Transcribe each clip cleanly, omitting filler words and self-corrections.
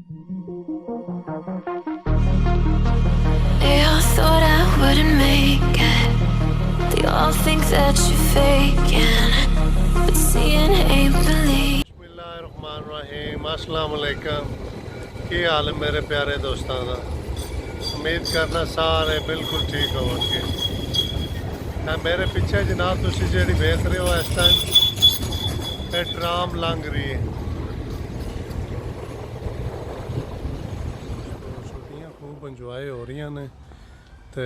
They all thought I wouldn't make it. They all think that you're faking, but seeing ain't believing. बिस्मिल्लाहिर्रहमानिर्रहीम अस्सलाम वालेकुम। की हाल है मेरे प्यारे दोस्तों का। उम्मीद करना सारे बिल्कुल ठीक होंगे। मेरे पीछे जनाब तुसी जेहड़ी देख रहे हो इस टाइम ये ट्राम लंघ रही है। छुट्टियां खूब इंजॉय हो रही ने ते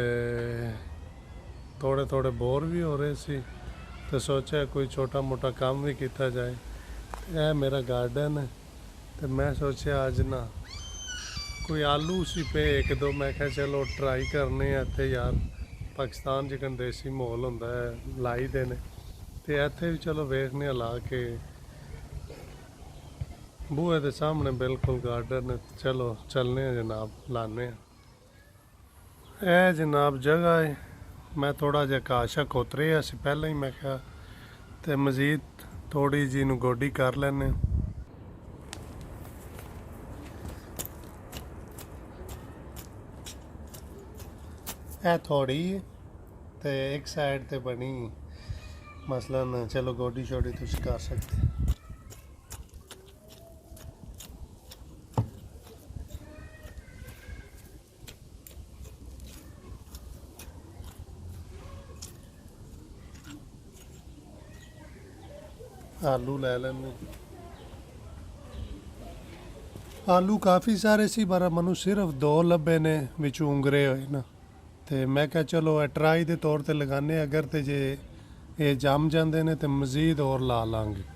थोड़े थोड़े बोर भी हो रहे सी तो सोचा कोई छोटा मोटा काम भी किया जाए। यह मेरा गार्डन है तो मैं सोचा अज ना कोई आलू सी पे एक दो मैं क्या चलो ट्राई करने इतने यार पाकिस्तान जिकन देसी माहौल होंदा है लाई दे ने ते इत्थे भी चलो वेखने ला के बूहे दे सामने बिल्कुल गार्डन है। चलो चलने जनाब लाने ए जनाब जगह है। मैं थोड़ा जिहा काशा खोतरे असी पहले ही मैं क्या ते मजीद थोड़ी जी नू गोडी कर लैने। ए थोड़ी ते एक साइड ते बनी मसलन चलो गोडी शोडी तुम कर सकते। आलू ले लेने। आलू काफ़ी सारे सी पर मनु सिर्फ दो लब्भे ने विच उंगरे होए ना ते मैं क्या चलो ट्राई के तौर पर लगाने अगर तो जे ये जम जाते हैं तो मज़ीद और ला लांगे।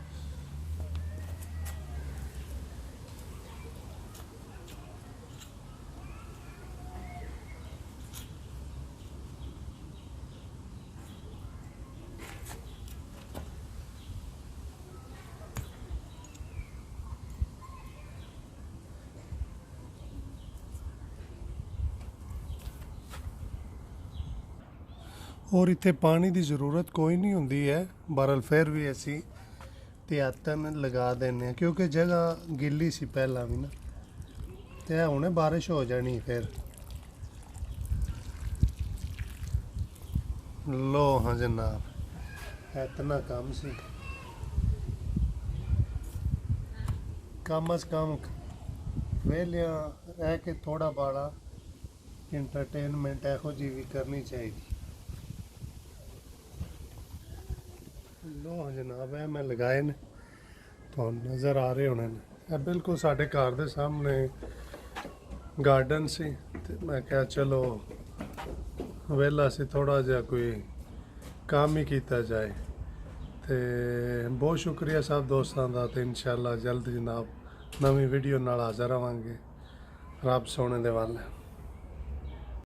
और इतने पानी की ज़रूरत कोई नहीं होंदी है बरल फिर भी असी त्यातन लगा देने क्योंकि जगह गिली सी पहला भी ना तो हुणे बारिश हो जानी फिर। लो हाँ जनाब इतना कम सी कम अज कम वेलिया रह के थोड़ा बड़ा इंटरटेनमेंट एहो जी भी करनी चाहिए। लो जनाब है मैं लगाए ने तो नज़र आ रहे होने ने बिल्कुल साढ़े घर के सामने गार्डन सी ते मैं क्या चलो वेला से थोड़ा जा कोई काम ही किया जाए। तो बहुत शुक्रिया सब दोस्तों का तो इंशाल्लाह जल्द जनाब नवी वीडियो नाल हाज़र आवांगे। रब सोने दे वाले।